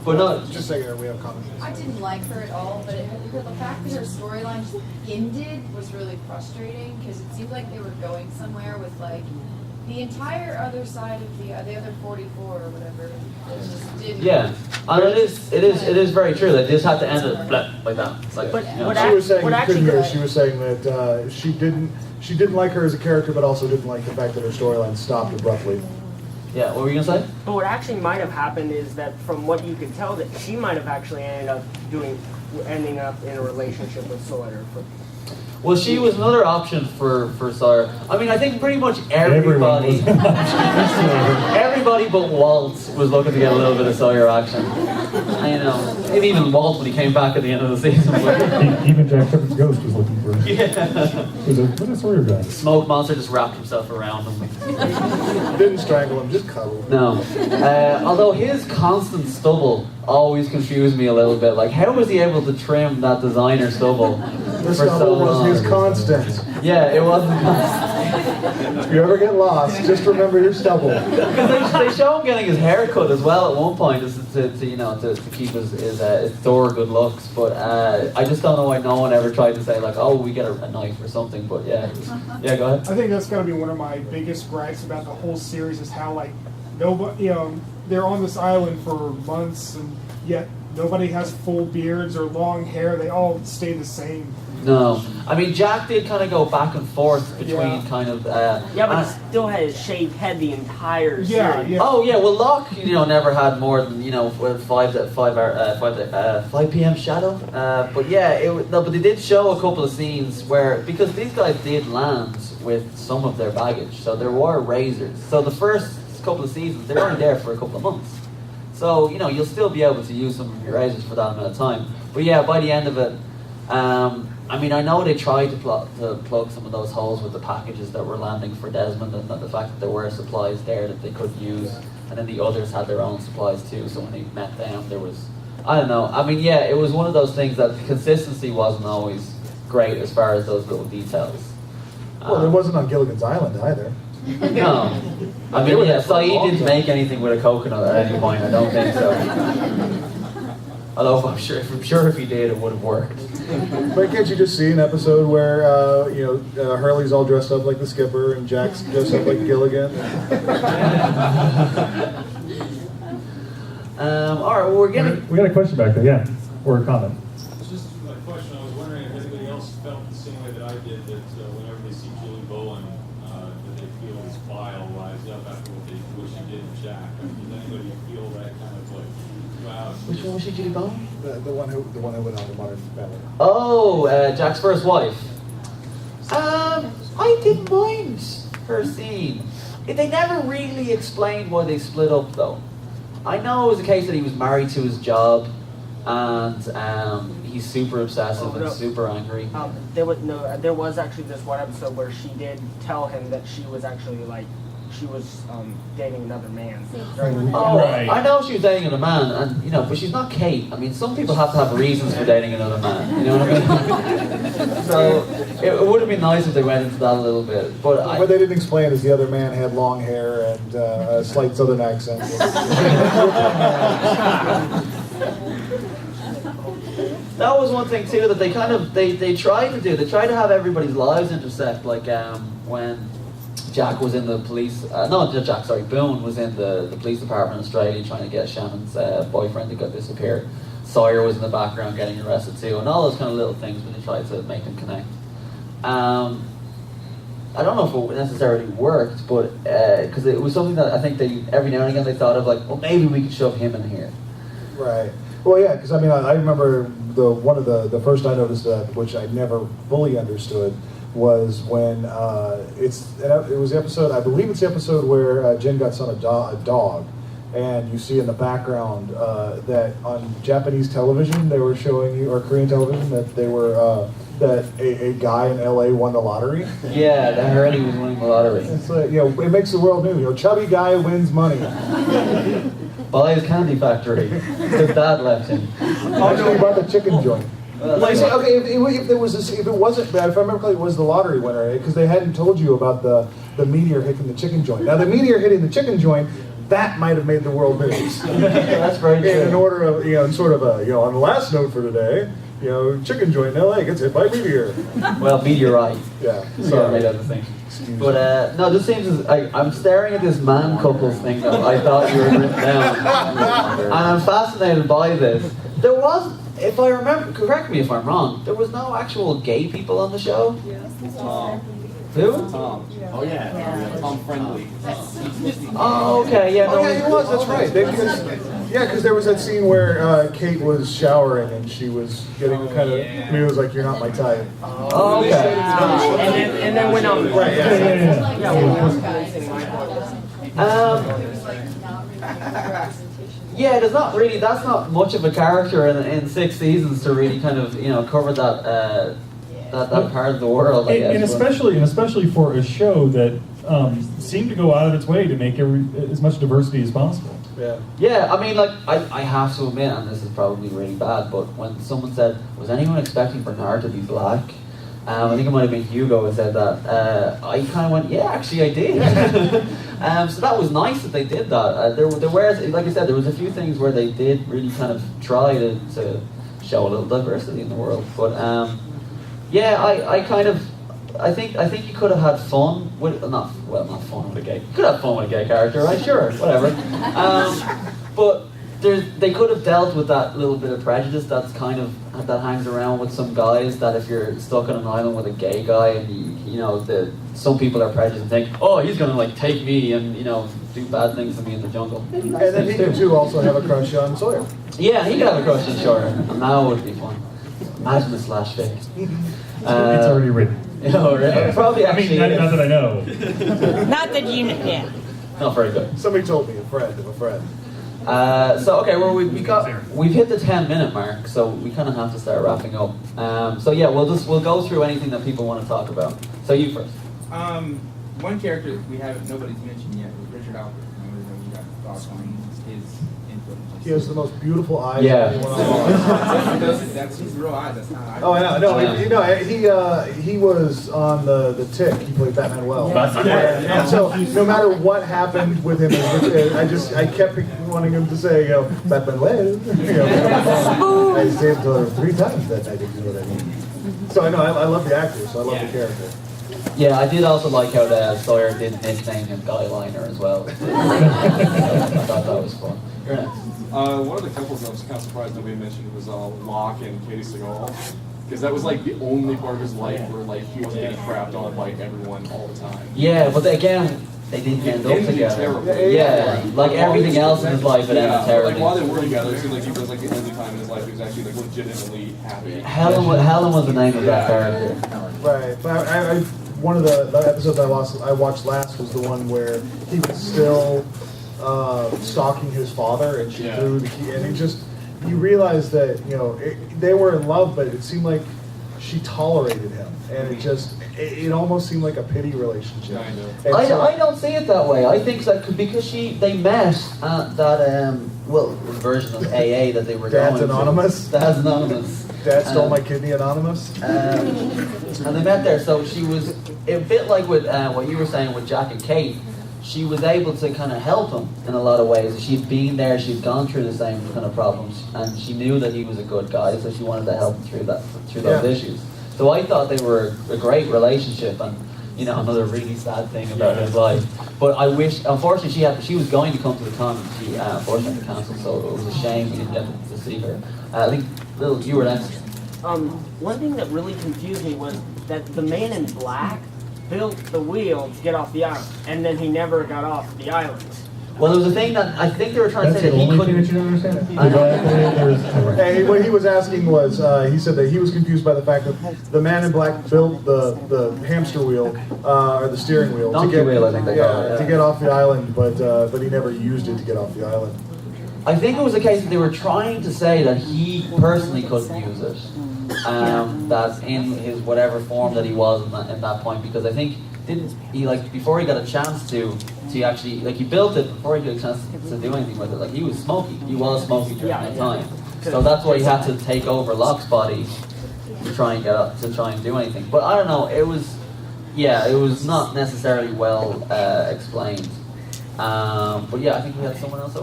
But no, just saying, we have comments. I didn't like her at all, but the fact that her storyline just ended was really frustrating because it seemed like they were going somewhere with like the entire other side of the other 44 or whatever. It just didn't. yeah, and it is very true. They just had to end it like that. Like, But you know. what She was saying, what you couldn't actually- hear her, she was saying that she didn't like her as a character, but also didn't like the fact that her storyline stopped abruptly. Yeah, what were you gonna say? But what actually might have happened is that, from what you could tell, that she might have actually ending up in a relationship with Sawyer. Well, she was another option for Sawyer. I mean, I think pretty much everybody, everybody but Walt was looking to get a little bit of Sawyer action. And, you know, and even Walt when he came back at the end of the season. Even Jack Shepard's ghost was looking for him. Yeah. What a Sawyer guy. Smoke Monster just wrapped himself around him. Didn't strangle him, just cuddled. No. Although his constant stubble always confused me a little bit. Like, how was he able to trim that designer stubble The for so stubble was long? his constant. Yeah, it wasn't constant. If you ever get lost, just remember your stubble. Because they show him getting his hair cut as well at one point, just to keep his thorough good looks. But I just don't know why no one ever tried to say like, oh, we get a knife or something. But yeah, go ahead. I think that's got to be one of my biggest gripes about the whole series is how like nobody, they're on this island for months and yet nobody has full beards or long hair. They all stay the same. No, I mean Jack did kind of go back and forth between kind of. Yeah, but he still had his shaved head the entire series. Yeah. Oh yeah, well Locke, never had more than 5 p.m. shadow. But yeah, but they did show a couple of scenes where because these guys did land with some of their baggage, so there were razors. So the first couple of seasons they're only there for a couple of months, so you'll still be able to use some of your razors for that amount of time. But yeah, by the end of it. I mean, I know they tried to plug some of those holes with the packages that were landing for Desmond, and the fact that there were supplies there that they could use, and then the others had their own supplies too. So when they met them, there was, I don't know. I mean, yeah, it was one of those things that the consistency wasn't always great as far as those little details. Well, it wasn't on Gilligan's Island either. No, I mean, yeah, Saeed didn't make anything with a coconut at any point. I don't think so. Although I'm sure if he did, it would have worked. But can't you just see an episode where Hurley's all dressed up like the skipper and Jack's dressed up like Gilligan? All right, well, we're getting. We got a question back there, yeah, or a comment. It's just a question. I was wondering if anybody else felt the same way that I did, that whenever they see Julie Bowen, that they feel this bile rise up after what she did to Jack. I mean, does anybody feel that kind of like, wow? Which one was she, Julie Bowen? The one who went on to Modern Family. Oh, Jack's first wife. I didn't mind her scene. They never really explained why they split up, though. I know it was a case that he was married to his job, and he's super obsessive and super angry. There was actually this one episode where she did tell him that she was actually dating another man. Oh, Right. I know she was dating another man, and but she's not Kate. I mean, some people have to have reasons for dating another man. You know what I mean? So it would have been nice if they went into that a little bit, but What they didn't explain is the other man had long hair and a slight southern accent. that was one thing too that they kind of they tried to do. They tried to have everybody's lives intersect, like when Jack was in the police. Boone was in the police department in Australia trying to get Shannon's boyfriend to go disappear. Sawyer was in the background getting arrested too, and all those kind of little things when they tried to make them connect. I don't know if it necessarily worked, but because it was something that I think they every now and again they thought of, like, well, maybe we could shove him in here. Right. Well, yeah, because I mean, I remember one of the first I noticed which I never fully understood, was when it was the episode, I believe it's the episode where Jen got son a dog, and you see in the background that on Japanese television they were showing you, or Korean television, that they were that a guy in LA won the lottery. Yeah, that Hurley was winning the lottery. It's like, it makes the world new. Chubby guy wins money. Buy his candy factory. His dad left him. Actually, bought the chicken joint. Like, see, okay, if there was if it wasn't bad, if I remember correctly, it was the lottery winner, because they hadn't told you about the meteor hitting the chicken joint. Now, the meteor hitting the chicken joint, that might have made the world news. That's very true. In order of, sort of a, on the last note for today, chicken joint in LA gets hit by meteor. Well, meteorite. Yeah, Sorry, made other things. But no, this seems I'm staring at this man couples thing that I thought you had written down, and I'm fascinated by this. There was, if I remember, correct me if I'm wrong, there was no actual gay people on the show. Tom. Who? Tom. Oh yeah. Tom Friendly. Oh, okay, yeah. Oh, yeah, he was. That's right. Because there was that scene where Kate was showering and she was getting kind of. I mean, it was like, "You're not my type." Oh, okay. And then went on. Right. Yeah. Yeah, there's not really. That's not much of a character in 6 seasons to really kind of cover that that part of the world. I guess. And especially for a show that seemed to go out of its way to make as much diversity as possible. Yeah. Yeah, I mean, like, I have to admit, and this is probably really bad, but when someone said, was anyone expecting Bernard to be black? I think it might have been Hugo who said that. I kind of went, yeah, actually I did. So that was nice that they did that. There were, like I said, there was a few things where they did really kind of try to show a little diversity in the world. But yeah, I think you could have had fun with not fun with a gay. You could have fun with a gay character, right? Sure, whatever. But they could have dealt with that little bit of prejudice that hangs around with some guys. That if you're stuck on an island with a gay guy, and some people are prejudiced and think, oh, he's gonna like take me and do bad things to me in the jungle. And then he could too also have a crush on Sawyer. Yeah, he could have a crush on Sawyer, and that would be fun. Imagine the slash fic. It's already written. Probably I mean, actually. not that I know. Not that you know. Yeah. Not very good. Somebody told me, a friend of a friend. So okay, well we've hit the 10-minute mark, so we kind of have to start wrapping up. So yeah, we'll go through anything that people want to talk about. So you first. One character nobody's mentioned yet was Richard Alpert. I don't know if you got thoughts on his input. He has the most beautiful eyes. Yeah. That's his real eyes. That's not. Oh, I know. No, he was on the Tick. He played Batman well. And so no matter what happened with him, I kept wanting him to say, Batman well. I saved her 3 times that night, if you know what I mean. So I know I love the actor, so I love the character. Yeah, I did also like how Sawyer did nickname him Guy Liner as well. I thought that was fun. You're next. One of the couples I was kind of surprised nobody mentioned was Locke and Katie Seagal. Because that was like the only part of his life where like he was getting crapped on by everyone all the time. Yeah, but again, they didn't end up together. Terribly. Yeah, like everything else in his life, it ended terribly. Like while they were together, it seemed like he was like the only time in his life he was actually like legitimately happy. Helen was the name of that character. Right, but one of the episodes I watched last was the one where he was still stalking his father, and she threw the key, and you realize that they were in love, but it seemed like she tolerated him, and it almost seemed like a pity relationship. I don't see it that way. I think that because they met at that version of AA that they were Dad's going Anonymous. To. Dad's Anonymous. Dad stole my kidney Anonymous. And they met there, so she was a bit like with what you were saying with Jack and Kate. She was able to kind of help him in a lot of ways. She'd been there, she'd gone through the same kind of problems, and she knew that he was a good guy, so she wanted to help him through those issues. So I thought they were a great relationship, and another really sad thing about his life. But I wish, unfortunately, she was going to come to the con, and she unfortunately cancelled, so it was a shame we didn't get to see her. I think, Lil, you were next. One thing that really confused me was that the man in black built the wheel to get off the island, and then he never got off the island. Well, there was a thing that I think they were trying to say That's that the he only thing that couldn't. you don't understand? Hey, what he was asking was, he said that he was confused by the fact that the man in black built the hamster wheel, or the steering wheel, Donkey wheel, I think they call it, to get off the island, but he never used it to get off the island. I think it was a case that they were trying to say that he personally couldn't use it. That in his whatever form that he was in that point, because I think before he got a chance to actually he built it before he got a chance to do anything with it. He was smoky during that time, so that's why he had to take over Locke's body to try and get up to try and do anything. But I don't know, it was not necessarily well explained. But yeah, I think we had someone else over.